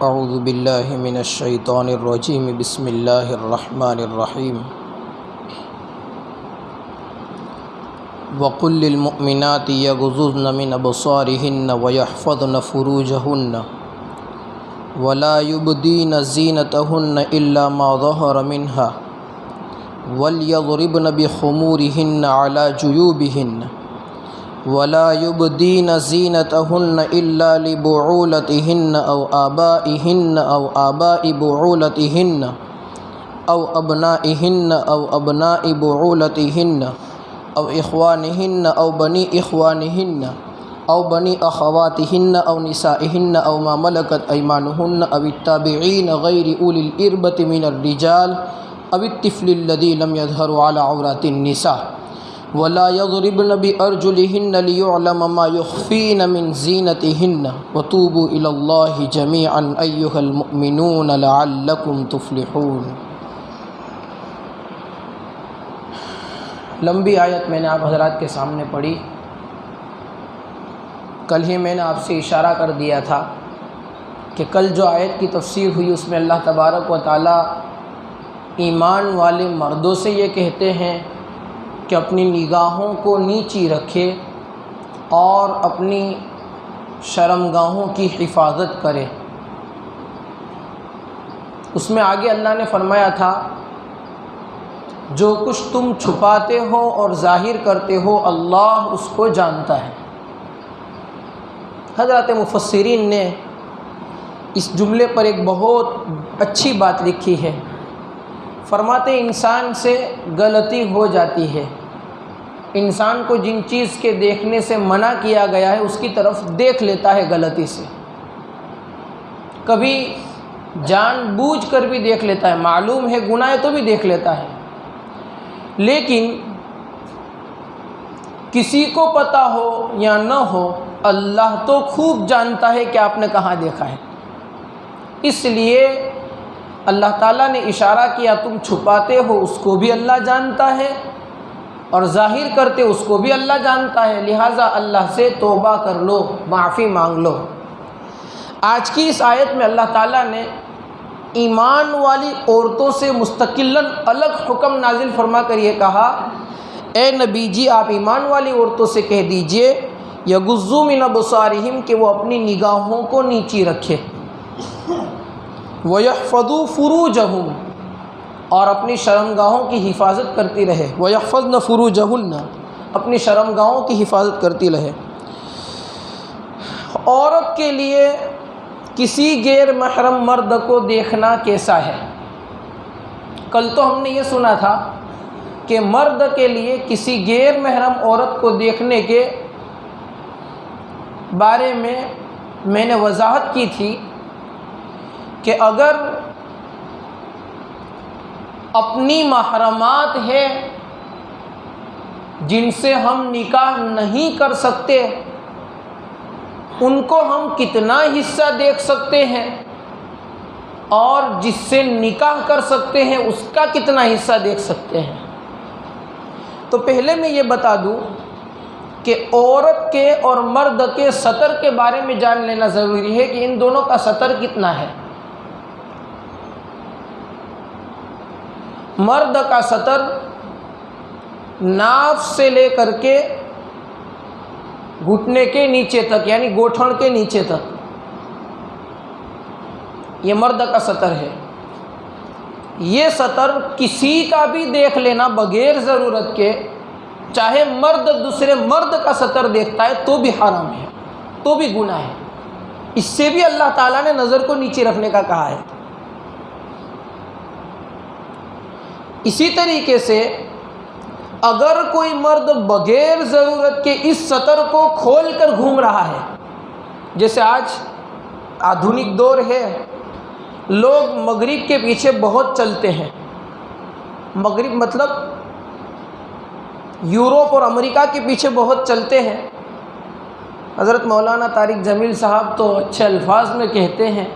اعوذ باللہ من الشیطان الرجیم بسم اللہ الرحمن الرحیم وقل للمؤمنات یغضضن من ابصارهن ویحفظن فروجهن ولا يبدين زینتهن الا ما ظهر منها وليضربن بخمورهن على جيوبهن ولا يبدين زینتهن الا لبعولتهن او آبائهن او آباء بعولتهن او ابنائهن او ابناء بعولتهن او اخوانهن او بني اخوانهن او بني اخواتهن او نسائهن او ما ملكت ايمانهن او التابعين غير اولي الإربة من الرجال او الطفل الذي لم يظهروا على عورات النساء ولا يضربن بأرجلهن ليعلم ما يخفين من زينتهن وتوبوا إلى الله جميعا أيها المؤمنون لعلكم تفلحون۔ لمبی آیت میں نے آپ حضرات کے سامنے پڑھی۔ کل ہی میں نے آپ سے اشارہ کر دیا تھا کہ کل جو آیت کی تفسیر ہوئی اس میں اللہ تبارک و تعالی ایمان والے مردوں سے یہ کہتے ہیں کہ اپنی نگاہوں کو نیچی رکھے اور اپنی شرمگاہوں کی حفاظت کرے۔ اس میں آگے اللہ نے فرمایا تھا جو کچھ تم چھپاتے ہو اور ظاہر کرتے ہو اللہ اس کو جانتا ہے۔ حضرات مفسرین نے اس جملے پر ایک بہت اچھی بات لکھی ہے۔ فرماتے انسان سے غلطی ہو جاتی ہے، انسان کو جن چیز کے دیکھنے سے منع کیا گیا ہے اس کی طرف دیکھ لیتا ہے غلطی سے، کبھی جان بوجھ کر بھی دیکھ لیتا ہے، معلوم ہے گناہ ہے تو بھی دیکھ لیتا ہے، لیکن کسی کو پتہ ہو یا نہ ہو اللہ تو خوب جانتا ہے کہ آپ نے کہاں دیکھا ہے۔ اس لیے اللہ تعالیٰ نے اشارہ کیا تم چھپاتے ہو اس کو بھی اللہ جانتا ہے اور ظاہر کرتے اس کو بھی اللہ جانتا ہے، لہٰذا اللہ سے توبہ کر لو، معافی مانگ لو۔ آج کی اس آیت میں اللہ تعالیٰ نے ایمان والی عورتوں سے مستقلاً الگ حکم نازل فرما کر یہ کہا اے نبی جی آپ ایمان والی عورتوں سے کہہ دیجئے یغضوا من ابصارہم کہ وہ اپنی نگاہوں کو نیچی رکھے، وَيَحْفَظُوا فُرُوجَهُمْ اور اپنی شرمگاہوں کی حفاظت کرتی رہے، وَيَحْفَظْنَ فُرُوجَهُنَّ اپنی شرمگاہوں کی حفاظت کرتی رہے۔ عورت کے لیے کسی غیر محرم مرد کو دیکھنا کیسا ہے؟ کل تو ہم نے یہ سنا تھا کہ مرد کے لیے کسی غیر محرم عورت کو دیکھنے کے بارے میں نے وضاحت کی تھی کہ اگر اپنی محرمات ہے جن سے ہم نکاح نہیں کر سکتے ان کو ہم کتنا حصہ دیکھ سکتے ہیں اور جس سے نکاح کر سکتے ہیں اس کا کتنا حصہ دیکھ سکتے ہیں۔ تو پہلے میں یہ بتا دوں کہ عورت کے اور مرد کے سطر کے بارے میں جان لینا ضروری ہے کہ ان دونوں کا سطر کتنا ہے۔ مرد کا سطر ناف سے لے کر کے گھٹنے کے نیچے تک یعنی گوٹھن کے نیچے تک یہ مرد کا سطر ہے۔ یہ سطر کسی کا بھی دیکھ لینا بغیر ضرورت کے، چاہے مرد دوسرے مرد کا سطر دیکھتا ہے تو بھی حرام ہے، تو بھی گناہ ہے۔ اس سے بھی اللہ تعالیٰ نے نظر کو نیچے رکھنے کا کہا ہے۔ اسی طریقے سے اگر کوئی مرد بغیر ضرورت کے اس سطر کو کھول کر گھوم رہا ہے، جیسے آج آدھونک دور ہے، لوگ مغرب کے پیچھے بہت چلتے ہیں، مغرب مطلب یورپ اور امریکہ کے پیچھے بہت چلتے ہیں۔ حضرت مولانا طارق جمیل صاحب تو اچھے الفاظ میں کہتے ہیں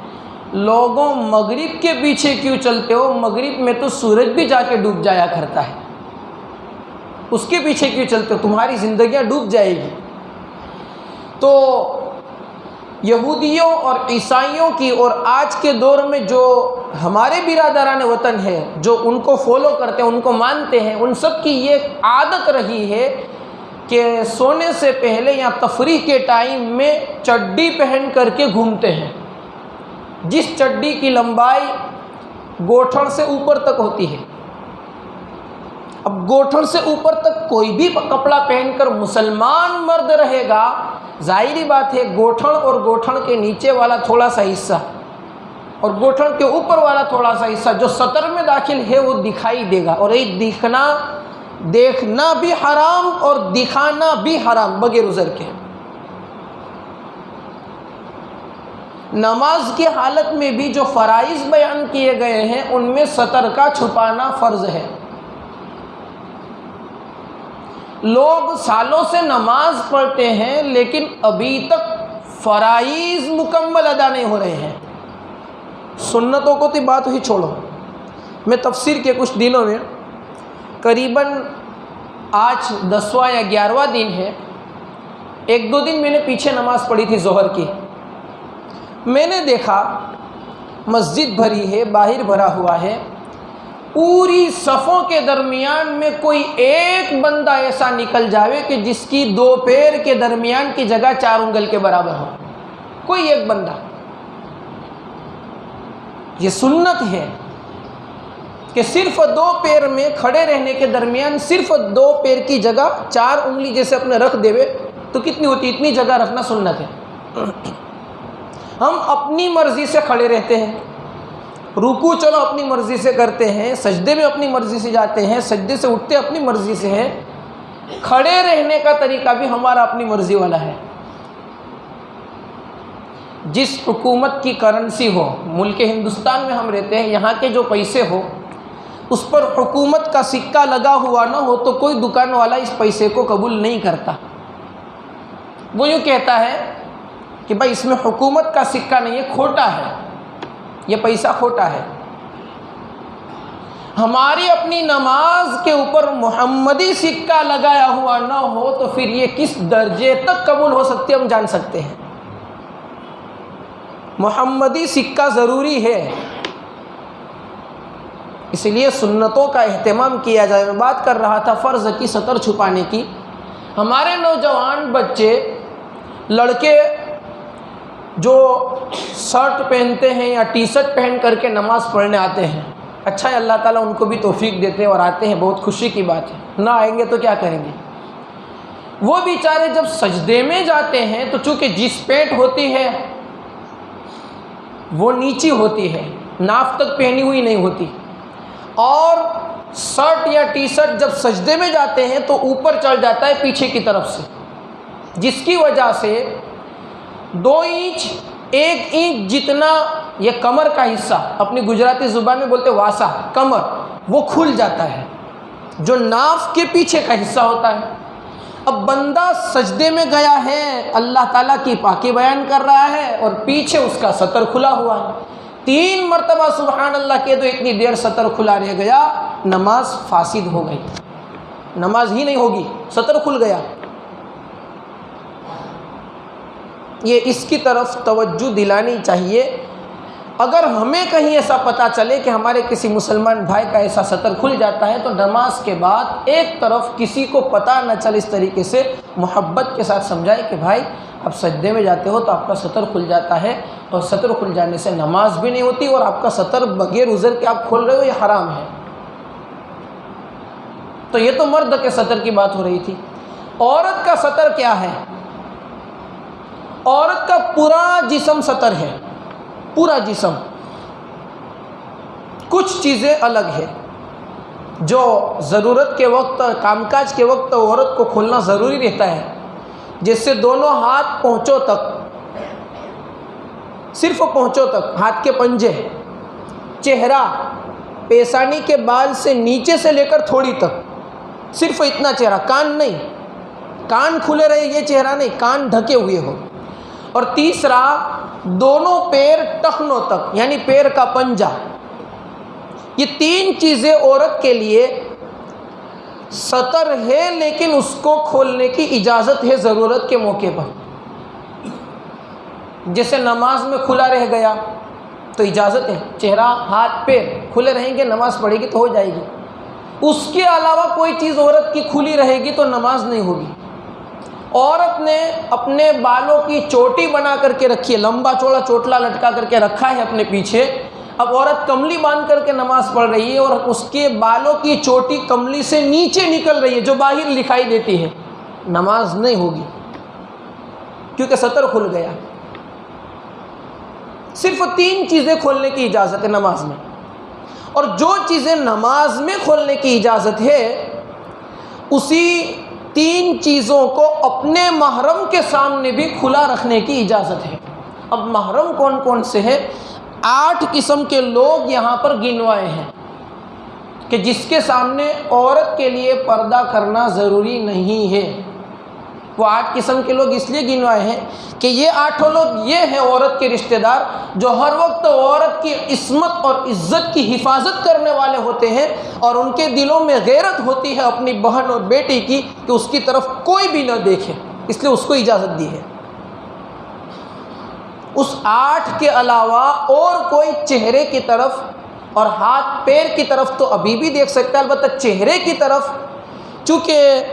لوگوں مغرب کے پیچھے کیوں چلتے ہو، مغرب میں تو سورج بھی جا کے ڈوب جایا کرتا ہے، اس کے پیچھے کیوں چلتے ہو، تمہاری زندگیاں ڈوب جائے گی۔ تو یہودیوں اور عیسائیوں کی اور آج کے دور میں جو ہمارے برادران وطن ہے جو ان کو فالو کرتے ہیں، ان کو مانتے ہیں، ان سب کی یہ عادت رہی ہے کہ سونے سے پہلے یا تفریح کے ٹائم میں چڈی پہن کر کے گھومتے ہیں، جس چڈی کی لمبائی گوٹھڑ سے اوپر تک ہوتی ہے۔ اب گوٹھڑ سے اوپر تک کوئی بھی کپڑا پہن کر مسلمان مرد رہے گا، ظاہری بات ہے گوٹھڑ اور گوٹھڑ کے نیچے والا تھوڑا سا حصہ اور گوٹھڑ کے اوپر والا تھوڑا سا حصہ جو سطر میں داخل ہے وہ دکھائی دے گا، اور یہ دیکھنا بھی حرام اور دکھانا بھی حرام بغیر عذر کے۔ نماز کی حالت میں بھی جو فرائض بیان کیے گئے ہیں ان میں سطر کا چھپانا فرض ہے۔ لوگ سالوں سے نماز پڑھتے ہیں لیکن ابھی تک فرائض مکمل ادا نہیں ہو رہے ہیں۔ سنتوں کو تو بات ہی چھوڑو، میں تفسیر کے کچھ دنوں میں قریباً آج 10واں یا 11واں دن ہے، 1-2 دن میں نے پیچھے نماز پڑھی تھی ظہر کی۔ میں نے دیکھا مسجد بھری ہے، باہر بھرا ہوا ہے، پوری صفوں کے درمیان میں کوئی ایک بندہ ایسا نکل جاوے کہ جس کی 2 پیر کے درمیان کی جگہ 4 انگل کے برابر ہو، کوئی ایک بندہ۔ یہ سنت ہے کہ صرف 2 پیر میں کھڑے رہنے کے درمیان صرف 2 پیر کی جگہ 4 انگلی جیسے اپنے رکھ دیوے تو کتنی ہوتی، اتنی جگہ رکھنا سنت ہے۔ ہم اپنی مرضی سے کھڑے رہتے ہیں، رکوع چلو اپنی مرضی سے کرتے ہیں، سجدے میں اپنی مرضی سے جاتے ہیں، سجدے سے اٹھتے اپنی مرضی سے ہیں، کھڑے رہنے کا طریقہ بھی ہمارا اپنی مرضی والا ہے۔ جس حکومت کی کرنسی ہو، ملک ہندوستان میں ہم رہتے ہیں، یہاں کے جو پیسے ہو اس پر حکومت کا سکہ لگا ہوا نہ ہو تو کوئی دکان والا اس پیسے کو قبول نہیں کرتا۔ وہ یوں کہتا ہے کہ بھائی اس میں حکومت کا سکہ نہیں ہے، کھوٹا ہے، یہ پیسہ کھوٹا ہے۔ ہماری اپنی نماز کے اوپر محمدی سکہ لگایا ہوا نہ ہو تو پھر یہ کس درجے تک قبول ہو سکتی ہے ہم جان سکتے ہیں۔ محمدی سکہ ضروری ہے، اس لیے سنتوں کا اہتمام کیا جائے۔ میں بات کر رہا تھا فرض کی سطر چھپانے کی۔ ہمارے نوجوان بچے، لڑکے جو شرٹ پہنتے ہیں یا ٹی شرٹ پہن کر کے نماز پڑھنے آتے ہیں، اچھا ہے اللہ تعالیٰ ان کو بھی توفیق دیتے ہیں اور آتے ہیں، بہت خوشی کی بات ہے، نہ آئیں گے تو کیا کریں گے۔ وہ بیچارے جب سجدے میں جاتے ہیں تو چونکہ جس پینٹ ہوتی ہے وہ نیچی ہوتی ہے، ناف تک پہنی ہوئی نہیں ہوتی، اور شرٹ یا ٹی شرٹ جب سجدے میں جاتے ہیں تو اوپر چڑھ جاتا ہے پیچھے کی طرف سے، جس کی وجہ سے 2 انچ 1 انچ جتنا یہ کمر کا حصہ، اپنی گجراتی زبان میں بولتے واسا، کمر، وہ کھل جاتا ہے جو ناف کے پیچھے کا حصہ ہوتا ہے۔ اب بندہ سجدے میں گیا ہے، اللہ تعالیٰ کی پاکی بیان کر رہا ہے اور پیچھے اس کا سطر کھلا ہوا ہے، 3 مرتبہ سبحان اللہ کہہ دو، اتنی دیر سطر کھلا رہ گیا، نماز فاسد ہو گئی، نماز ہی نہیں ہوگی، سطر کھل گیا۔ یہ اس کی طرف توجہ دلانی چاہیے۔ اگر ہمیں کہیں ایسا پتہ چلے کہ ہمارے کسی مسلمان بھائی کا ایسا سطر کھل جاتا ہے تو نماز کے بعد ایک طرف کسی کو پتہ نہ چلے، اس طریقے سے محبت کے ساتھ سمجھائے کہ بھائی اب سجدے میں جاتے ہو تو آپ کا سطر کھل جاتا ہے، اور سطر کھل جانے سے نماز بھی نہیں ہوتی، اور آپ کا سطر بغیر عذر کے آپ کھول رہے ہو، یہ حرام ہے۔ تو یہ تو مرد کے سطر کی بات ہو رہی تھی۔ عورت کا سطر کیا ہے؟ عورت کا پورا جسم سطر ہے، پورا جسم۔ کچھ چیزیں الگ ہے جو ضرورت کے وقت، کام کاج کے وقت عورت کو کھولنا ضروری رہتا ہے، جیسے دونوں ہاتھ پہنچوں تک، صرف پہنچوں تک، ہاتھ کے پنجے، چہرہ پیشانی کے بال سے نیچے سے لے کر تھوڑی تک، صرف اتنا چہرہ، کان نہیں، کان کھلے رہے یہ چہرہ نہیں، کان ڈھکے ہوئے ہو۔ اور تیسرا دونوں پیر ٹخنوں تک، یعنی پیر کا پنجہ۔ یہ 3 چیزیں عورت کے لیے سطر ہے، لیکن اس کو کھولنے کی اجازت ہے ضرورت کے موقع پر۔ جیسے نماز میں کھلا رہ گیا تو اجازت ہے، چہرہ ہاتھ پیر کھلے رہیں گے، نماز پڑھے گی تو ہو جائے گی۔ اس کے علاوہ کوئی چیز عورت کی کھلی رہے گی تو نماز نہیں ہوگی۔ عورت نے اپنے بالوں کی چوٹی بنا کر کے رکھی ہے، لمبا چوڑا چوٹلا لٹکا کر کے رکھا ہے اپنے پیچھے، اب عورت کملی باندھ کر کے نماز پڑھ رہی ہے اور اس کے بالوں کی چوٹی کملی سے نیچے نکل رہی ہے جو باہر دکھائی دیتی ہے، نماز نہیں ہوگی کیونکہ سطر کھل گیا۔ صرف 3 چیزیں کھولنے کی اجازت ہے نماز میں، اور جو چیزیں نماز میں کھولنے کی اجازت ہے اسی 3 چیزوں کو اپنے محرم کے سامنے بھی کھلا رکھنے کی اجازت ہے۔ اب محرم کون کون سے ہیں؟ 8 قسم کے لوگ یہاں پر گنوائے ہیں کہ جس کے سامنے عورت کے لیے پردہ کرنا ضروری نہیں ہے۔ وہ 8 قسم کے لوگ اس لیے گنوائے ہیں کہ یہ 8 لوگ یہ ہیں عورت کے رشتہ دار جو ہر وقت عورت کی عصمت اور عزت کی حفاظت کرنے والے ہوتے ہیں، اور ان کے دلوں میں غیرت ہوتی ہے اپنی بہن اور بیٹی کی کہ اس کی طرف کوئی بھی نہ دیکھے، اس لیے اس کو اجازت دی ہے۔ اس 8 کے علاوہ اور کوئی چہرے کی طرف اور ہاتھ پیر کی طرف تو ابھی بھی دیکھ سکتا ہے، البتہ چہرے کی طرف چونکہ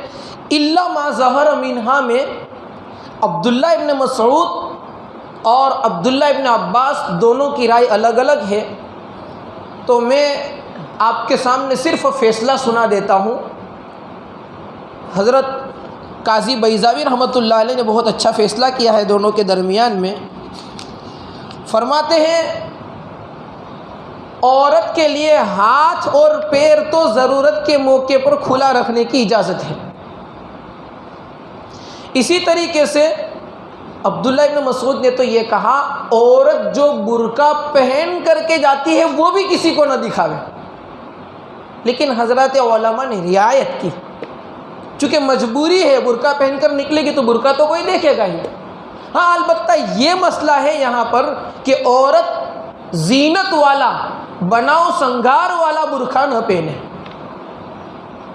الا ما ظہر منہا میں عبداللہ ابن مسعود اور عبداللہ ابن عباس دونوں کی رائے الگ الگ ہے، تو میں آپ کے سامنے صرف فیصلہ سنا دیتا ہوں۔ حضرت قاضی بیضاوی رحمۃ اللہ علیہ نے بہت اچھا فیصلہ کیا ہے دونوں کے درمیان میں۔ فرماتے ہیں عورت کے لیے ہاتھ اور پیر تو ضرورت کے موقع پر کھلا رکھنے کی اجازت ہے۔ اسی طریقے سے عبداللہ ابن مسعود نے تو یہ کہا عورت جو برقع پہن کر کے جاتی ہے وہ بھی کسی کو نہ دکھاوے، لیکن حضرات علماء نے رعایت کی، چونکہ مجبوری ہے، برقع پہن کر نکلے گی تو برقع تو کوئی دیکھے گا ہی۔ ہاں البتہ یہ مسئلہ ہے یہاں پر کہ عورت زینت والا بناؤ سنگار والا برقع نہ پہنے،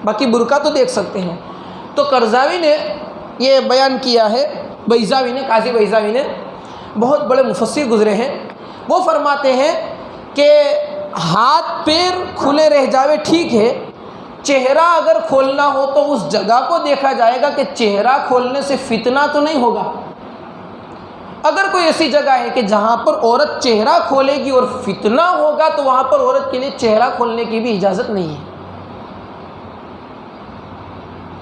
باقی برقع تو دیکھ سکتے ہیں۔ تو قرضاوی نے یہ بیان کیا ہے، بیضاوی نے، قاضی بیضاوی نے، بہت بڑے مفسر گزرے ہیں، وہ فرماتے ہیں کہ ہاتھ پیر کھلے رہ جاوے ٹھیک ہے، چہرہ اگر کھولنا ہو تو اس جگہ کو دیکھا جائے گا کہ چہرہ کھولنے سے فتنہ تو نہیں ہوگا۔ اگر کوئی ایسی جگہ ہے کہ جہاں پر عورت چہرہ کھولے گی اور فتنہ ہوگا تو وہاں پر عورت کے لیے چہرہ کھولنے کی بھی اجازت نہیں ہے۔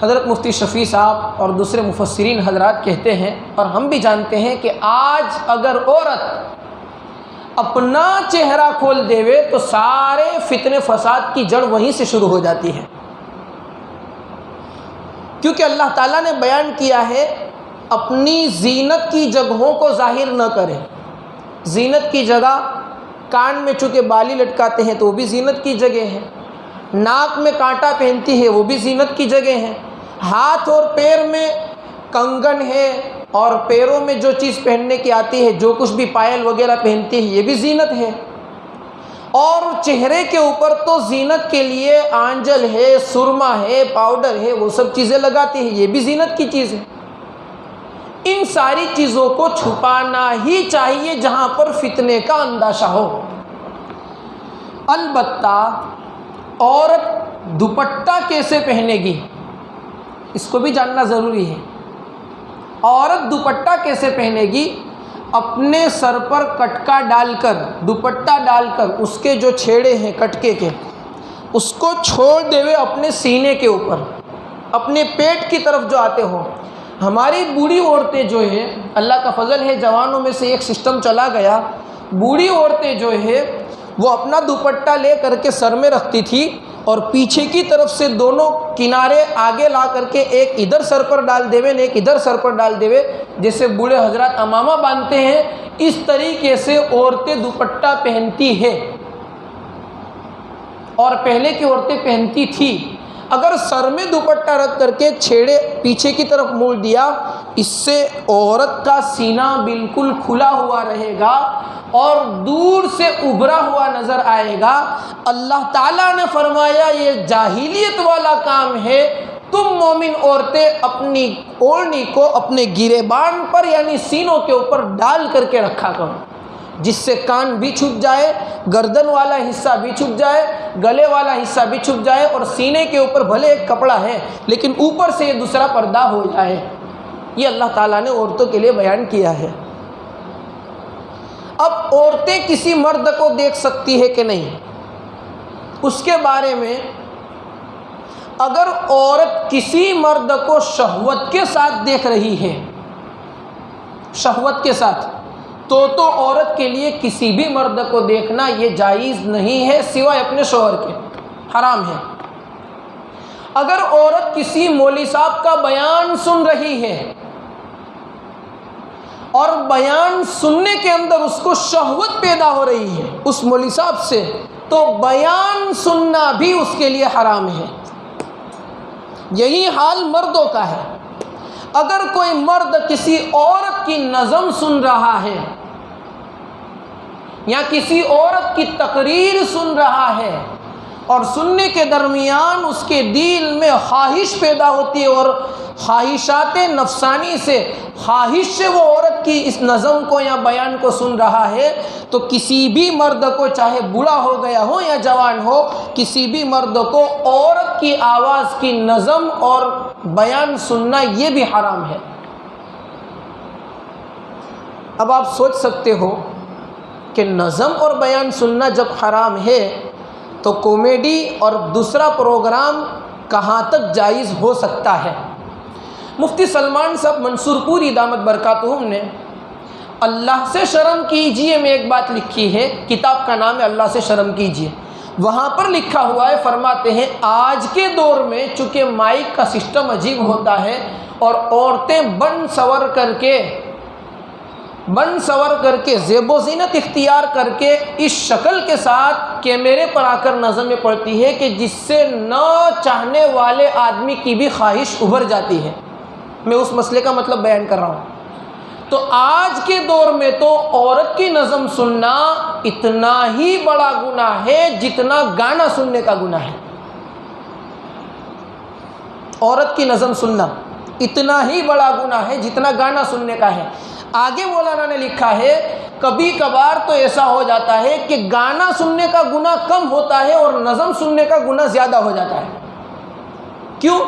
حضرت مفتی شفیع صاحب اور دوسرے مفسرین حضرات کہتے ہیں، اور ہم بھی جانتے ہیں، کہ آج اگر عورت اپنا چہرہ کھول دیوے تو سارے فتنے فساد کی جڑ وہیں سے شروع ہو جاتی ہے، کیونکہ اللہ تعالیٰ نے بیان کیا ہے اپنی زینت کی جگہوں کو ظاہر نہ کرے۔ زینت کی جگہ کان میں چونکہ بالی لٹکاتے ہیں تو وہ بھی زینت کی جگہ ہے، ناک میں کانٹا پہنتی ہے وہ بھی زینت کی جگہ ہے، ہاتھ اور پیر میں کنگن ہے اور پیروں میں جو چیز پہننے کی آتی ہے، جو کچھ بھی پائل وغیرہ پہنتی ہے یہ بھی زینت ہے، اور چہرے کے اوپر تو زینت کے لیے آنجل ہے، سرما ہے، پاؤڈر ہے، وہ سب چیزیں لگاتی ہے، یہ بھی زینت کی چیز ہے۔ ان ساری چیزوں کو چھپانا ہی چاہیے جہاں پر فتنے کا اندیشہ ہو۔ البتہ عورت دوپٹہ کیسے پہنے گی اس کو بھی جاننا ضروری ہے۔ عورت دوپٹہ کیسے پہنے گی؟ اپنے سر پر کٹکا ڈال کر، دوپٹہ ڈال کر، اس کے جو چھیڑے ہیں کٹکے کے اس کو چھوڑ دے ہوئے اپنے سینے کے اوپر، اپنے پیٹ کی طرف جو آتے ہو۔ ہماری بوڑھی عورتیں جو ہے، اللہ کا فضل ہے جوانوں میں سے ایک سسٹم چلا گیا، بوڑھی عورتیں جو ہے وہ اپنا دوپٹہ لے کر کے سر میں رکھتی تھی اور پیچھے کی طرف سے دونوں کنارے آگے لا کر کے ایک ادھر سر پر ڈال دیوے، ایک ادھر سر پر ڈال دیوے، جیسے بوڑھے حضرات امامہ باندھتے ہیں، اس طریقے سے عورتیں دوپٹہ پہنتی ہے اور پہلے کی عورتیں پہنتی تھی۔ اگر سر میں دوپٹہ رکھ کر کے چھیڑے پیچھے کی طرف موڑ دیا، اس سے عورت کا سینہ بالکل کھلا ہوا رہے گا اور دور سے ابھرا ہوا نظر آئے گا۔ اللہ تعالیٰ نے فرمایا یہ جاہلیت والا کام ہے، تم مومن عورتیں اپنی اوڑھنی کو اپنے گریبان پر یعنی سینوں کے اوپر ڈال کر کے رکھا کرو، جس سے کان بھی چھپ جائے، گردن والا حصہ بھی چھپ جائے، گلے والا حصہ بھی چھپ جائے، اور سینے کے اوپر بھلے ایک کپڑا ہے لیکن اوپر سے یہ دوسرا پردہ ہو جائے۔ یہ اللہ تعالیٰ نے عورتوں کے لیے بیان کیا ہے۔ اب عورتیں کسی مرد کو دیکھ سکتی ہے کہ نہیں، اس کے بارے میں اگر عورت کسی مرد کو شہوت کے ساتھ دیکھ رہی ہے، شہوت کے ساتھ، تو عورت کے لیے کسی بھی مرد کو دیکھنا یہ جائز نہیں ہے سوائے اپنے شوہر کے، حرام ہے۔ اگر عورت کسی مولوی صاحب کا بیان سن رہی ہے اور بیان سننے کے اندر اس کو شہوت پیدا ہو رہی ہے اس مولوی صاحب سے، تو بیان سننا بھی اس کے لیے حرام ہے۔ یہی حال مردوں کا ہے۔ اگر کوئی مرد کسی عورت کی نظم سن رہا ہے یا کسی عورت کی تقریر سن رہا ہے اور سننے کے درمیان اس کے دل میں خواہش پیدا ہوتی ہے اور خواہشات نفسانی سے خواہش سے وہ عورت کی اس نظم کو یا بیان کو سن رہا ہے، تو کسی بھی مرد کو، چاہے بوڑھا ہو گیا ہو یا جوان ہو، کسی بھی مرد کو عورت کی آواز کی نظم اور بیان سننا یہ بھی حرام ہے۔ اب آپ سوچ سکتے ہو کہ نظم اور بیان سننا جب حرام ہے تو کامیڈی اور دوسرا پروگرام کہاں تک جائز ہو سکتا ہے؟ مفتی سلمان صاحب منصور پوری دامت برکاتہم نے اللہ سے شرم کیجئے میں ایک بات لکھی ہے، کتاب کا نام ہے اللہ سے شرم کیجئے، وہاں پر لکھا ہوا ہے، فرماتے ہیں آج کے دور میں چونکہ مائک کا سسٹم عجیب ہوتا ہے اور عورتیں بن سور کر کے زیب و زینت اختیار کر کے اس شکل کے ساتھ کیمرے پر آ کر نظمیں پڑھتی ہے کہ جس سے نہ چاہنے والے آدمی کی بھی خواہش ابھر جاتی ہے۔ میں اس مسئلے کا مطلب بیان کر رہا ہوں۔ تو آج کے دور میں تو عورت کی نظم سننا اتنا ہی بڑا گناہ ہے جتنا گانا سننے کا گناہ ہے۔ عورت کی نظم سننا اتنا ہی بڑا گناہ ہے جتنا گانا سننے کا ہے۔ آگے مولانا نے لکھا ہے کبھی کبھار تو ایسا ہو جاتا ہے کہ گانا سننے کا گناہ کم ہوتا ہے اور نظم سننے کا گناہ زیادہ ہو جاتا ہے۔ کیوں؟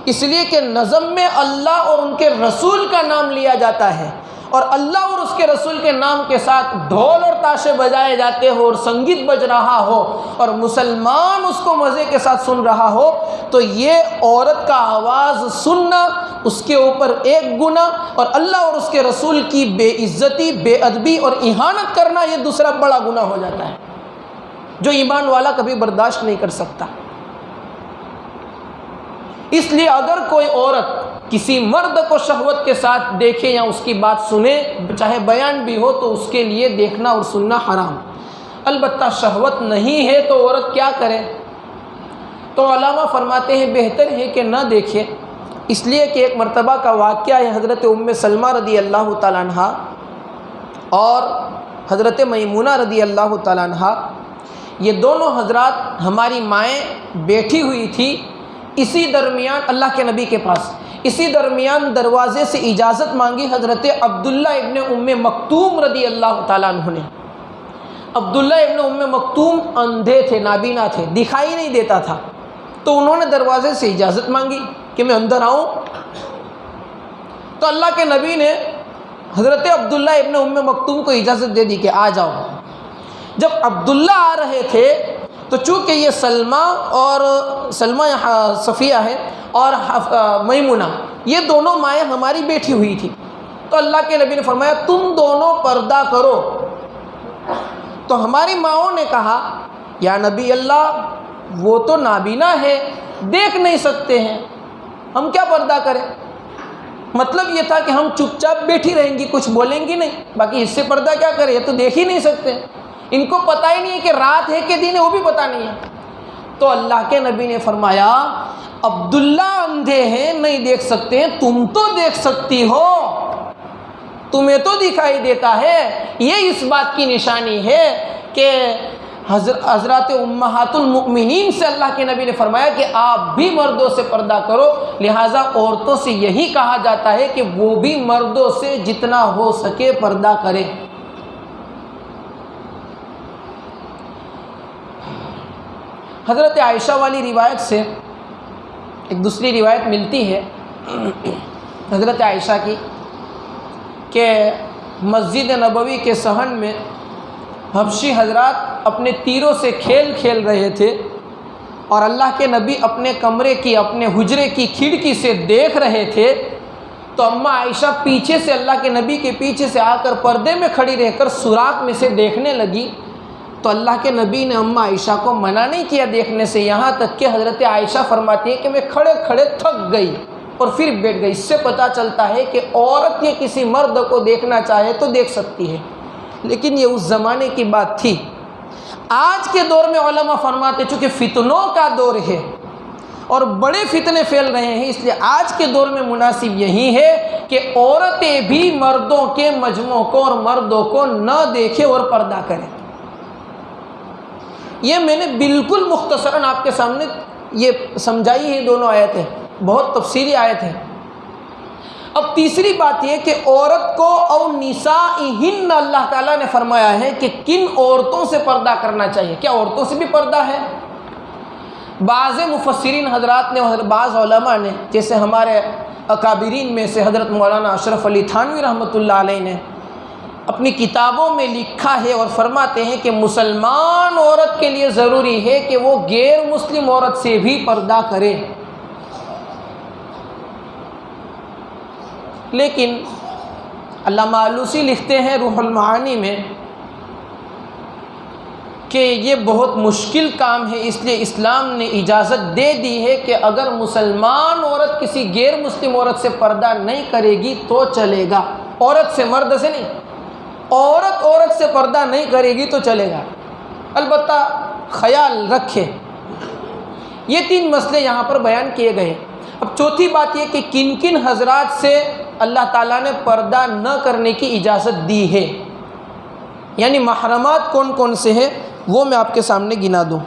اس لیے کہ نظم میں اللہ اور ان کے رسول کا نام لیا جاتا ہے، اور اللہ اور اس کے رسول کے نام کے ساتھ ڈھول اور تاشے بجائے جاتے ہو اور سنگیت بج رہا ہو اور مسلمان اس کو مزے کے ساتھ سن رہا ہو، تو یہ عورت کا آواز سننا اس کے اوپر ایک گناہ، اور اللہ اور اس کے رسول کی بے عزتی، بے ادبی اور اہانت کرنا یہ دوسرا بڑا گناہ ہو جاتا ہے جو ایمان والا کبھی برداشت نہیں کر سکتا۔ اس لیے اگر کوئی عورت کسی مرد کو شہوت کے ساتھ دیکھے یا اس کی بات سنے، چاہے بیان بھی ہو، تو اس کے لیے دیکھنا اور سننا حرام۔ البتہ شہوت نہیں ہے تو عورت کیا کرے؟ تو علامہ فرماتے ہیں بہتر ہے کہ نہ دیکھے، اس لیے کہ ایک مرتبہ کا واقعہ ہے، حضرت ام سلمہ رضی اللہ تعالیٰ عنہ اور حضرت میمونہ رضی اللہ تعالیٰ عنہ، یہ دونوں حضرات ہماری مائیں بیٹھی ہوئی تھی اسی درمیان اللہ کے نبی کے پاس، اسی درمیان دروازے سے اجازت مانگی حضرت عبداللہ ابن ام مکتوم رضی اللہ تعالیٰ عنہ نے۔ عبداللہ ابن ام مکتوم اندھے تھے، نابینا تھے، دکھائی نہیں دیتا تھا، تو انہوں نے دروازے سے اجازت مانگی کہ میں اندر آؤں۔ تو اللہ کے نبی نے حضرت عبداللہ ابن ام مکتوم کو اجازت دے دی کہ آ جاؤ۔ جب عبداللہ آ رہے تھے تو چونکہ یہ سلمہ صفیہ ہے اور میمونہ، یہ دونوں مائیں ہماری بیٹھی ہوئی تھی، تو اللہ کے نبی نے فرمایا تم دونوں پردہ کرو۔ تو ہماری ماؤں نے کہا یا نبی اللہ وہ تو نابینا ہے، دیکھ نہیں سکتے ہیں، ہم کیا پردہ کریں؟ مطلب یہ تھا کہ ہم چپ چاپ بیٹھی رہیں گی، کچھ بولیں گی نہیں، باقی اس سے پردہ کیا کریں، یہ تو دیکھ ہی نہیں سکتے، ان کو پتہ ہی نہیں ہے کہ رات ہے کہ دن ہے، وہ بھی پتہ نہیں ہے۔ تو اللہ کے نبی نے فرمایا عبداللہ اندھے ہیں، نہیں دیکھ سکتے ہیں، تم تو دیکھ سکتی ہو، تمہیں تو دکھائی دیتا ہے۔ یہ اس بات کی نشانی ہے کہ حضرات امہات المؤمنین سے اللہ کے نبی نے فرمایا کہ آپ بھی مردوں سے پردہ کرو، لہٰذا عورتوں سے یہی کہا جاتا ہے کہ وہ بھی مردوں سے جتنا ہو سکے پردہ کریں۔ حضرت عائشہ والی روایت سے ایک دوسری روایت ملتی ہے حضرت عائشہ کی کہ مسجد نبوی کے صحن میں حبشی حضرات اپنے تیروں سے کھیل کھیل رہے تھے اور اللہ کے نبی اپنے کمرے کی، اپنے حجرے کی کھڑکی سے دیکھ رہے تھے، تو اماں عائشہ پیچھے سے، اللہ کے نبی کے پیچھے سے آ کر پردے میں کھڑی رہ کر سوراخ میں سے دیکھنے لگی، تو اللہ کے نبی نے اماں عائشہ کو منع نہیں کیا دیکھنے سے، یہاں تک کہ حضرت عائشہ فرماتی ہے کہ میں کھڑے کھڑے تھک گئی اور پھر بیٹھ گئی۔ اس سے پتہ چلتا ہے کہ عورت یہ کسی مرد کو دیکھنا چاہے تو دیکھ سکتی ہے، لیکن یہ اس زمانے کی بات تھی۔ آج کے دور میں علماء فرماتے چونکہ فتنوں کا دور ہے اور بڑے فتنے پھیل رہے ہیں، اس لیے آج کے دور میں مناسب یہی ہے کہ عورتیں بھی مردوں کے مجموعوں کو اور مردوں کو نہ دیکھیں اور پردہ کریں۔ یہ میں نے بالکل مختصراً آپ کے سامنے یہ سمجھائی ہے، دونوں آیتیں بہت تفصیلی آیت ہے۔ اب تیسری بات یہ کہ عورت کو او نسائہن اللہ تعالیٰ نے فرمایا ہے کہ کن عورتوں سے پردہ کرنا چاہیے، کیا عورتوں سے بھی پردہ ہے؟ بعض مفسرین حضرات نے، بعض علماء نے، جیسے ہمارے اکابرین میں سے حضرت مولانا اشرف علی تھانوی رحمۃ اللہ علیہ نے اپنی کتابوں میں لکھا ہے اور فرماتے ہیں کہ مسلمان عورت کے لیے ضروری ہے کہ وہ غیر مسلم عورت سے بھی پردہ کرے، لیکن علامہ آلوسی لکھتے ہیں روح المعانی میں کہ یہ بہت مشکل کام ہے، اس لیے اسلام نے اجازت دے دی ہے کہ اگر مسلمان عورت کسی غیر مسلم عورت سے پردہ نہیں کرے گی تو چلے گا، عورت سے، مرد سے نہیں، عورت سے پردہ نہیں کرے گی تو چلے گا، البتہ خیال رکھے۔ یہ تین مسئلے یہاں پر بیان کیے گئے۔ اب چوتھی بات یہ کہ کن کن حضرات سے اللہ تعالیٰ نے پردہ نہ کرنے کی اجازت دی ہے، یعنی محرمات کون کون سے ہیں وہ میں آپ کے سامنے گنا دوں۔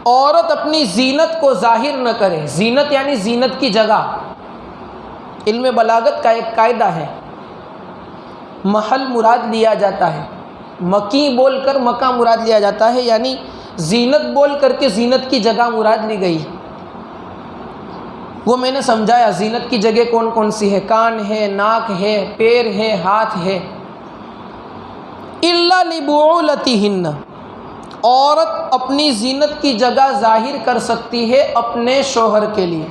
عورت اپنی زینت کو ظاہر نہ کرے، زینت یعنی زینت کی جگہ۔ علم بلاغت کا ایک قاعدہ ہے، محل مراد لیا جاتا ہے، مکی بول کر مکہ مراد لیا جاتا ہے، یعنی زینت بول کر کے زینت کی جگہ مراد لی گئی۔ وہ میں نے سمجھایا زینت کی جگہ کون کون سی ہے، کان ہے، ناک ہے، پیر ہے، ہاتھ ہے۔ الا لبعولتہن، عورت اپنی زینت کی جگہ ظاہر کر سکتی ہے اپنے شوہر کے لیے،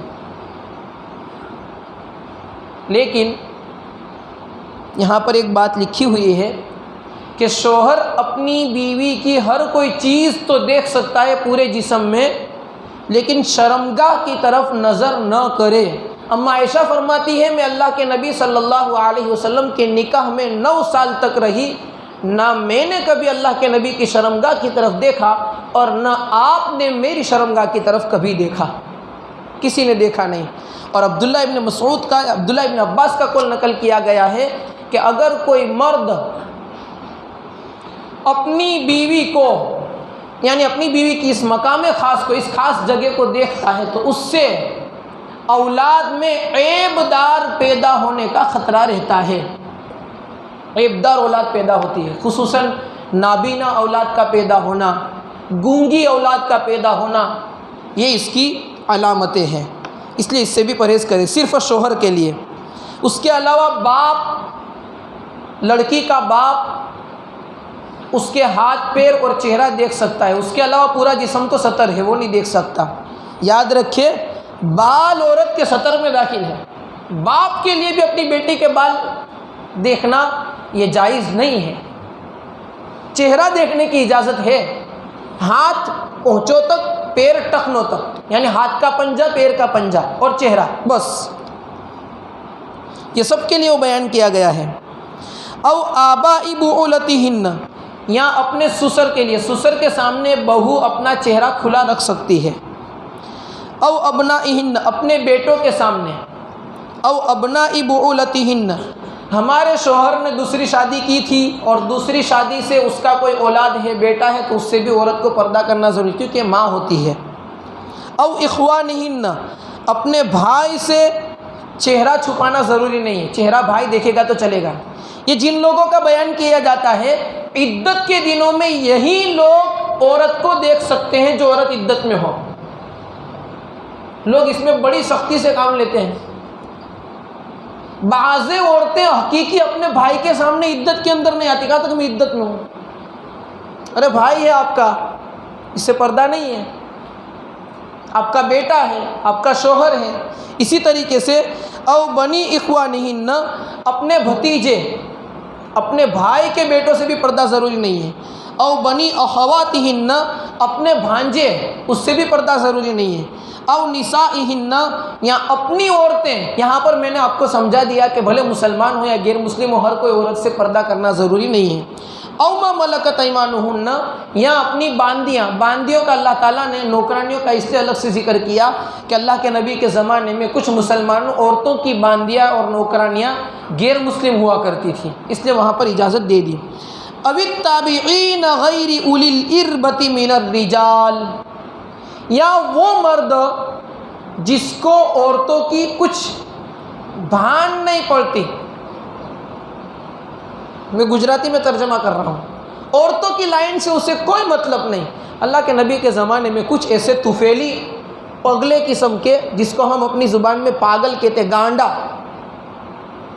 لیکن یہاں پر ایک بات لکھی ہوئی ہے کہ شوہر اپنی بیوی کی ہر کوئی چیز تو دیکھ سکتا ہے پورے جسم میں، لیکن شرمگاہ کی طرف نظر نہ کرے۔ اما عائشہ فرماتی ہے میں اللہ کے نبی صلی اللہ علیہ وسلم کے نکاح میں 9 سال تک رہی، نہ میں نے کبھی اللہ کے نبی کی شرمگاہ کی طرف دیکھا اور نہ آپ نے میری شرمگاہ کی طرف کبھی دیکھا، کسی نے دیکھا نہیں۔ اور عبداللہ ابن عباس کا قول نقل کیا گیا ہے کہ اگر کوئی مرد اپنی بیوی کو، یعنی اپنی بیوی کی اس مقام خاص کو، اس خاص جگہ کو دیکھتا ہے تو اس سے اولاد میں عیب دار پیدا ہونے کا خطرہ رہتا ہے، عیب دار اولاد پیدا ہوتی ہے، خصوصاً نابینا اولاد کا پیدا ہونا، گونگی اولاد کا پیدا ہونا، یہ اس کی علامتیں ہیں، اس لیے اس سے بھی پرہیز کرے، صرف شوہر کے لیے۔ اس کے علاوہ باپ، لڑکی کا باپ اس کے ہاتھ پیر اور چہرہ دیکھ سکتا ہے، اس کے علاوہ پورا جسم تو سطر ہے، وہ نہیں دیکھ سکتا۔ یاد رکھیں بال عورت کے سطر میں داخل ہے، باپ کے لیے بھی اپنی بیٹی کے بال دیکھنا یہ جائز نہیں ہے۔ چہرہ دیکھنے کی اجازت ہے، ہاتھ پہنچوں تک، پیر ٹخنوں تک، یعنی ہاتھ کا پنجہ، پیر کا پنجہ اور چہرہ، بس یہ سب کے لیے وہ بیان کیا گیا ہے۔ او آباء بعولتہن، یا اپنے سسر کے لیے، سسر کے سامنے بہو اپنا چہرہ کھلا رکھ سکتی ہے۔ او ابنائہن، اپنے بیٹوں کے سامنے، او ابناء بعولتہن، ہمارے شوہر نے دوسری شادی کی تھی اور دوسری شادی سے اس کا کوئی اولاد ہے، بیٹا ہے، تو اس سے بھی عورت کو پردہ کرنا ضروری کیونکہ ماں ہوتی ہے۔ او اخوانہن، اپنے بھائی سے چہرہ چھپانا ضروری نہیں ہے، چہرہ بھائی دیکھے گا تو چلے گا۔ یہ جن لوگوں کا بیان کیا جاتا ہے، عدت کے دنوں میں یہی لوگ عورت کو دیکھ سکتے ہیں جو عورت عدت میں ہو۔ لوگ اس میں بڑی سختی سے کام لیتے ہیں۔ بعض عورتیں حقیقی اپنے بھائی کے سامنے عدت کے اندر نہیں آتی، کہا تک میں عدت میں ہوں۔ ارے بھائی ہے آپ کا، اس سے پردہ نہیں ہے، آپ کا بیٹا ہے، آپ کا شوہر ہے۔ اسی طریقے سے او بنی اخوانہن، اپنے بھتیجے، اپنے بھائی کے بیٹوں سے بھی پردہ ضروری نہیں ہے۔ او بنی اخواتہن، اپنے بھانجے، اس سے بھی پردہ ضروری نہیں ہے۔ او نسائہن، یا اپنی عورتیں، یہاں پر میں نے آپ کو سمجھا دیا کہ بھلے مسلمان ہو یا غیر مسلم ہو، ہر کوئی عورت سے پردہ کرنا ضروری نہیں ہے۔ او ما ملکت ایمانہن، یا اپنی باندیاں، باندیوں کا اللہ تعالیٰ نے نوکرانیوں کا اس سے الگ سے ذکر کیا کہ اللہ کے نبی کے زمانے میں کچھ مسلمان عورتوں کی باندیاں اور نوکرانیاں غیر مسلم ہوا کرتی تھیں، اس لیے وہاں پر اجازت دے دی۔ او التابعین غیر اولی الاربۃ من الرجال، یا وہ مرد جس کو عورتوں کی کچھ بھان نہیں پڑتی، میں گجراتی میں ترجمہ کر رہا ہوں، عورتوں کی لائن سے اسے کوئی مطلب نہیں۔ اللہ کے نبی کے زمانے میں کچھ ایسے طفیلی پگلے قسم کے، جس کو ہم اپنی زبان میں پاگل کہتے، گانڈا،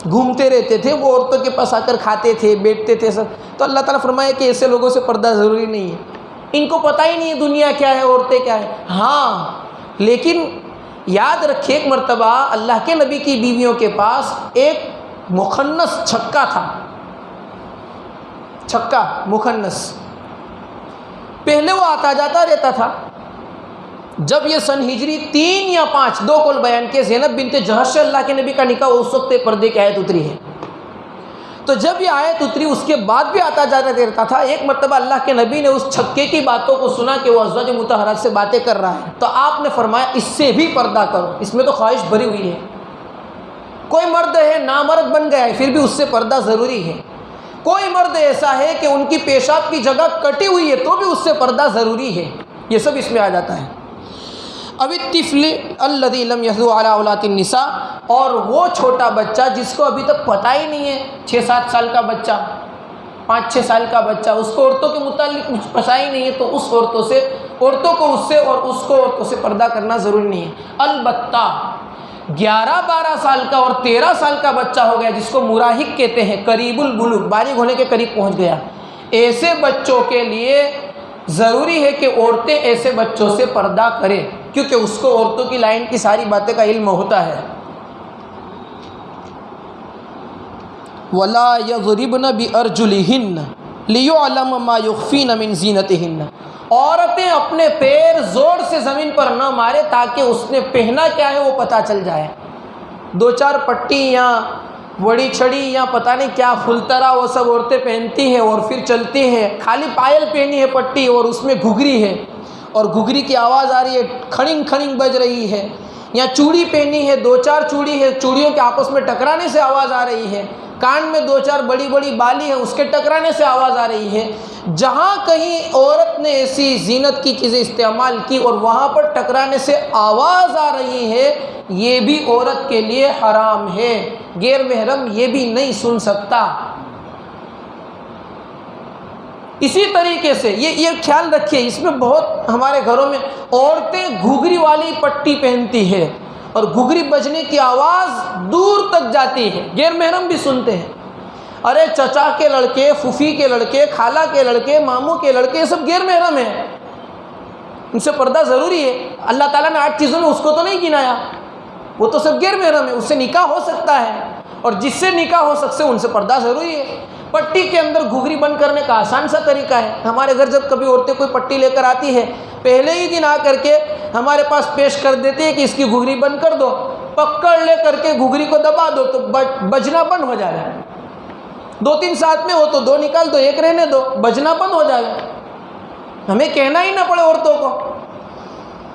گھومتے رہتے تھے، وہ عورتوں کے پاس آ کر کھاتے تھے، بیٹھتے تھے سب۔ تو اللہ تعالیٰ فرمایا کہ ایسے لوگوں سے پردہ ضروری نہیں ہے، ان کو پتہ ہی نہیں ہے دنیا کیا ہے، عورتیں کیا ہے۔ ہاں لیکن یاد رکھیے، ایک مرتبہ اللہ کے نبی کی بیویوں کے پاس ایک مخنث چھکا تھا، چھکا مخنث، پہلے وہ آتا جاتا رہتا تھا۔ جب یہ سن ہجری 3 یا 5 دو قول بیان کے، زینب بنت جہش سے اللہ کے نبی کا نکاح، اس وقت پردے کی آیت اتری ہے۔ تو جب یہ آیت اتری اس کے بعد بھی آتا جاتا رہتا تھا۔ ایک مرتبہ اللہ کے نبی نے اس چھکے کی باتوں کو سنا کہ وہ ازواج مطہرات سے باتیں کر رہا ہے، تو آپ نے فرمایا اس سے بھی پردہ کرو، اس میں تو خواہش بھری ہوئی ہے۔ کوئی مرد ہے نامرد بن گیا ہے، پھر بھی اس سے پردہ ضروری ہے۔ کوئی مرد ایسا ہے کہ ان کی پیشاب کی جگہ کٹی ہوئی ہے، تو بھی اس سے پردہ ضروری ہے، یہ سب اس میں آ جاتا ہے۔ اب الطفل الذی لم یحض علی اولاد النساء، اور وہ چھوٹا بچہ جس کو ابھی تک پتہ ہی نہیں ہے، 6-7 سال کا بچہ، 5-6 سال کا بچہ، اس کو عورتوں کے متعلق کچھ پتہ ہی نہیں ہے، تو اس عورتوں کو اس سے اور اس کو عورتوں سے پردہ کرنا ضروری نہیں ہے۔ البتہ 11-12 سال کا اور 13 سال کا بچہ ہو گیا، جس کو مراہق کہتے ہیں، قریب البلوغ، بالغ ہونے کے قریب پہنچ گیا، ایسے بچوں کے لیے ضروری ہے کہ عورتیں ایسے بچوں سے پردہ کریں، کیونکہ اس کو عورتوں کی لائن کی ساری باتیں کا علم ہوتا ہے۔ وَلَا يَضْرِبْنَ بِأَرْجُلِهِنَّ لِيُعْلَمَ مَا يُخْفِينَ مِنْ زِينَتِهِنَّ، عورتیں اپنے پیر زور سے زمین پر نہ مارے تاکہ اس نے پہنا کیا ہے وہ پتہ چل جائے۔ 2-4 پٹی یا وڑی چھڑی یا پتہ نہیں کیا فلترا وہ سب عورتیں پہنتی ہیں اور پھر چلتی ہیں، خالی پائل پہنی ہے پٹی اور اس میں گھگری ہے، اور گھگری کی آواز آ رہی ہے، کھڑنگ کھڑنگ بج رہی ہے، یا چوڑی پہنی ہے، 2-4 چوڑی ہے، چوڑیوں کے آپس میں ٹکرانے سے آواز آ رہی ہے، کان میں 2-4 بڑی بڑی بالی ہے، اس کے ٹکرانے سے آواز آ رہی ہے۔ جہاں کہیں عورت نے ایسی زینت کی چیزیں استعمال کی اور وہاں پر ٹکرانے سے آواز آ رہی ہے، یہ بھی عورت کے لیے حرام ہے، غیر محرم یہ بھی نہیں سن سکتا۔ اسی طریقے سے یہ خیال رکھیے، اس میں بہت ہمارے گھروں میں عورتیں گھگری والی پٹی پہنتی ہے اور گھگری بجنے کی آواز دور تک جاتی ہے، غیر محرم بھی سنتے ہیں۔ ارے چچا کے لڑکے، پھوپھی کے لڑکے، خالہ کے لڑکے، ماموں کے لڑکے، یہ سب غیر محرم ہیں، ان سے پردہ ضروری ہے۔ اللہ تعالیٰ نے 8 چیزوں میں اس کو تو نہیں گنایا، وہ تو سب غیر محرم ہے، اس سے نکاح ہو سکتا ہے، اور جس سے نکاح ہو سکتے ان سے پردہ ضروری ہے۔ پٹی کے اندر گھگری بند کرنے کا آسان سا طریقہ ہے۔ ہمارے گھر جب کبھی عورتیں کوئی پٹی لے کر آتی ہے، پہلے ہی دن آ کر کے ہمارے پاس پیش کر دیتی ہے کہ اس کی گھگری بند کر دو، پکڑ لے کر کے گھگری کو دبا دو تو بجنا بند ہو جائے گا۔ 2-3 ساتھ میں ہو تو 2 نکال دو، 1 رہنے دو، بجنا بند ہو جائے گا، ہمیں کہنا ہی نہ پڑے عورتوں کو۔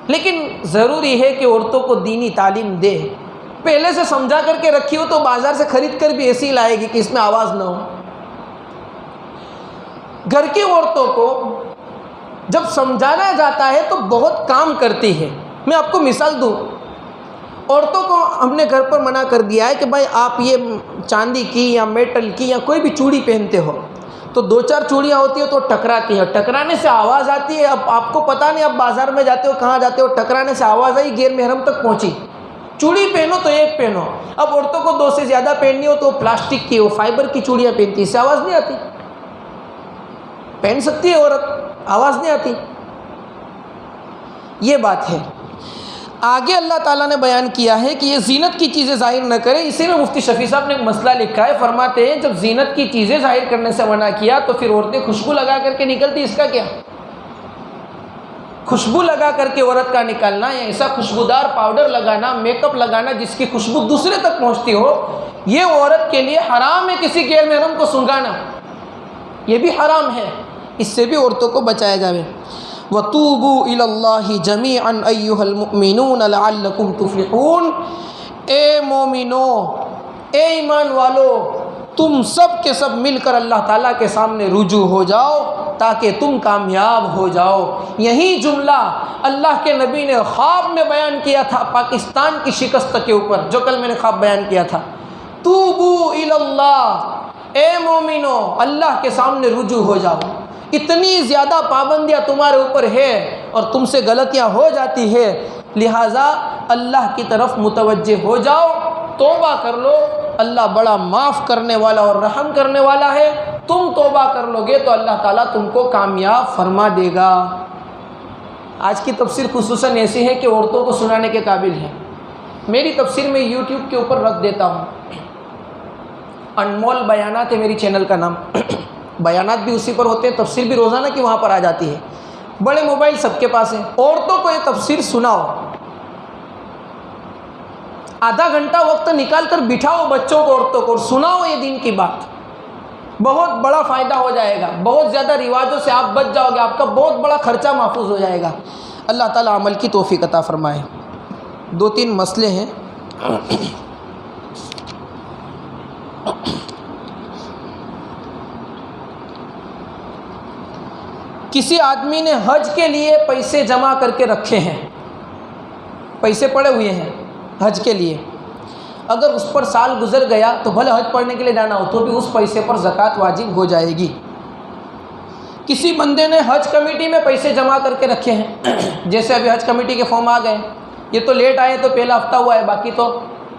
لیکن ضروری ہے کہ عورتوں کو دینی تعلیم دے، پہلے سے سمجھا کر کے رکھی ہو تو بازار سے خرید کر بھی ایسی لائے گی کہ اس میں آواز نہ ہو۔ گھر کی عورتوں کو جب سمجھانا جاتا ہے تو بہت کام کرتی ہے۔ میں آپ کو مثال دوں، عورتوں کو ہم نے گھر پر منع کر دیا ہے کہ بھائی آپ یہ چاندی کی یا میٹل کی یا کوئی بھی چوڑی پہنتے ہو تو 2-4 چوڑیاں ہوتی ہیں تو ٹکراتی ہیں، ٹکرانے سے آواز آتی ہے۔ اب آپ کو پتہ نہیں، اب بازار میں جاتے ہو، کہاں جاتے ہو، ٹکرانے سے آواز آئی، غیر محرم تک پہنچی۔ چوڑی پہنو تو ایک پہنو، اب عورتوں کو 2 سے زیادہ پہننی ہو تو پلاسٹک کی، وہ فائبر کی چوڑیاں پہنتی، اس سے آواز نہیں آتی۔ پہن سکتی ہے عورت، آواز نہیں آتی۔ یہ بات ہے۔ آگے اللہ تعالیٰ نے بیان کیا ہے کہ یہ زینت کی چیزیں ظاہر نہ کریں۔ اسی میں مفتی شفیع صاحب نے ایک مسئلہ لکھا ہے، فرماتے ہیں جب زینت کی چیزیں ظاہر کرنے سے منع کیا تو پھر عورتیں خوشبو لگا کر کے نکلتی، اس کا کیا؟ خوشبو لگا کر کے عورت کا نکلنا یا ایسا خوشبودار پاؤڈر لگانا، میک اپ لگانا جس کی خوشبو دوسرے تک پہنچتی ہو، یہ عورت کے لیے حرام ہے۔ کسی غیر محرم کو سنگانا یہ بھی حرام ہے، اس سے بھی عورتوں کو بچایا جائے۔ وَتُوبُوا إِلَى اللَّهِ جَمِيعًا أَيُّهَا الْمُؤْمِنُونَ لَعَلَّكُمْ تُفْلِحُونَ۔ اے مومنو، اے ایمان والو، تم سب کے سب مل کر اللہ تعالیٰ کے سامنے رجوع ہو جاؤ تاکہ تم کامیاب ہو جاؤ۔ یہی جملہ اللہ کے نبی نے خواب میں بیان کیا تھا پاکستان کی شکست کے اوپر، جو کل میں نے خواب بیان کیا تھا۔ توبوا الی اللہ، اے مومنو اللہ کے سامنے رجوع ہو جاؤ۔ اتنی زیادہ پابندیاں تمہارے اوپر ہے اور تم سے غلطیاں ہو جاتی ہے، لہٰذا اللہ کی طرف متوجہ ہو جاؤ، توبہ کر لو۔ اللہ بڑا معاف کرنے والا اور رحم کرنے والا ہے۔ تم توبہ کر لو گے تو اللہ تعالیٰ تم کو کامیاب فرما دے گا۔ آج کی تفسیر خصوصاً ایسی ہے کہ عورتوں کو سنانے کے قابل ہے۔ میری تفسیر میں یوٹیوب کے اوپر رکھ دیتا ہوں، انمول بیانات ہے میری چینل کا نام۔ بیانات بھی اسی پر ہوتے ہیں، تفسیر بھی روزانہ کی وہاں پر آ جاتی ہے۔ بڑے موبائل سب کے پاس ہیں، عورتوں کو یہ تفسیر سناؤ، آدھا گھنٹہ وقت نکال کر بٹھاؤ بچوں کو، عورتوں کو، اور سناؤ یہ دین کی بات۔ بہت بڑا فائدہ ہو جائے گا، بہت زیادہ رواجوں سے آپ بچ جاؤ گے، آپ کا بہت بڑا خرچہ محفوظ ہو جائے گا۔ اللہ تعالیٰ عمل کی توفیق عطا فرمائے۔ 2-3 مسئلے ہیں۔ کسی آدمی نے حج کے لیے پیسے جمع کر کے رکھے ہیں، پیسے پڑے ہوئے ہیں حج کے لیے، اگر اس پر سال گزر گیا تو بھلے حج پڑھنے کے لیے جانا ہو تو بھی اس پیسے پر زکوٰۃ واجب ہو جائے گی۔ کسی بندے نے حج کمیٹی میں پیسے جمع کر کے رکھے ہیں، جیسے ابھی حج کمیٹی کے فارم آ گئے، یہ تو لیٹ آئے تو پہلا ہفتہ ہوا ہے، باقی تو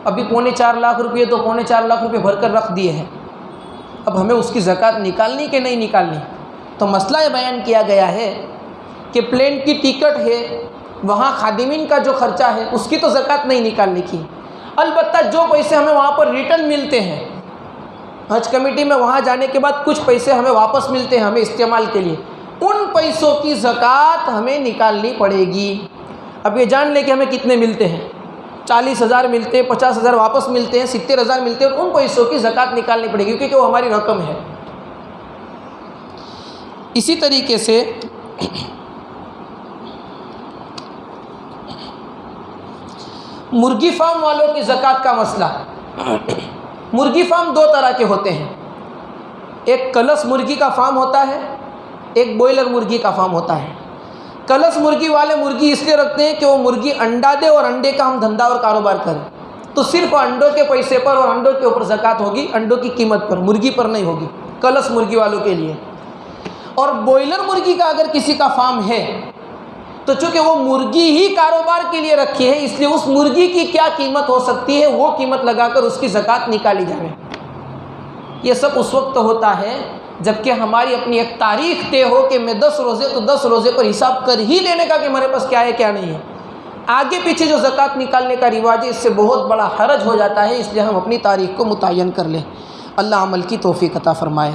ابھی 3.25 لاکھ روپئے تو 3.25 لاکھ روپئے بھر کر رکھ دیے ہیں۔ اب ہمیں اس کی زکوٰۃ نکالنی کہ نہیں نکالنی؟ تو مسئلہ یہ بیان کیا گیا ہے کہ پلین کی ٹکٹ ہے، وہاں خادمین کا جو خرچہ ہے اس کی تو زکوٰۃ نہیں نکالنے کی، البتہ جو پیسے ہمیں وہاں پر ریٹرن ملتے ہیں حج کمیٹی میں، وہاں جانے کے بعد کچھ پیسے ہمیں واپس ملتے ہیں ہمیں استعمال کے لیے، ان پیسوں کی زکوٰۃ ہمیں نکالنی پڑے گی۔ اب یہ جان لیں کہ ہمیں کتنے ملتے ہیں، 40,000 ملتے ہیں، 50,000 واپس ملتے ہیں، 70,000 ملتے ہیں، اور ان پیسوں کی زکوٰۃ نکالنی پڑے گی کیونکہ وہ ہماری رقم ہے۔ اسی طریقے سے مرغی فارم والوں کی زکوٰۃ کا مسئلہ۔ مرغی فارم 2 طرح کے ہوتے ہیں، ایک کلس مرغی کا فارم ہوتا ہے، ایک بوائلر مرغی کا فارم ہوتا ہے۔ کلس مرغی والے مرغی اس لیے رکھتے ہیں کہ وہ مرغی انڈا دے اور انڈے کا ہم دھندا اور کاروبار کریں، تو صرف انڈوں کے پیسے پر اور انڈوں کے اوپر زکوٰۃ ہوگی، انڈوں کی قیمت پر، مرغی پر نہیں ہوگی، کلس مرغی والوں کے لیے۔ اور بوائلر مرغی کا اگر کسی کا فارم ہے تو چونکہ وہ مرغی ہی کاروبار کے لیے رکھی ہے، اس لیے اس مرغی کی کیا قیمت ہو سکتی ہے وہ قیمت لگا کر اس کی زکوٰۃ نکالی جائے۔ یہ سب اس وقت ہوتا ہے جب کہ ہماری اپنی ایک تاریخ طے ہو کہ میں 10 روزے تو 10 روزے پر حساب کر ہی لینے کا کہ ہمارے پاس کیا ہے کیا نہیں ہے۔ آگے پیچھے جو زکوٰۃ نکالنے کا رواج ہے اس سے بہت بڑا حرج ہو جاتا ہے، اس لیے ہم اپنی تاریخ کو متعین کر لیں۔ اللہ عمل کی توفیق عطا فرمائے۔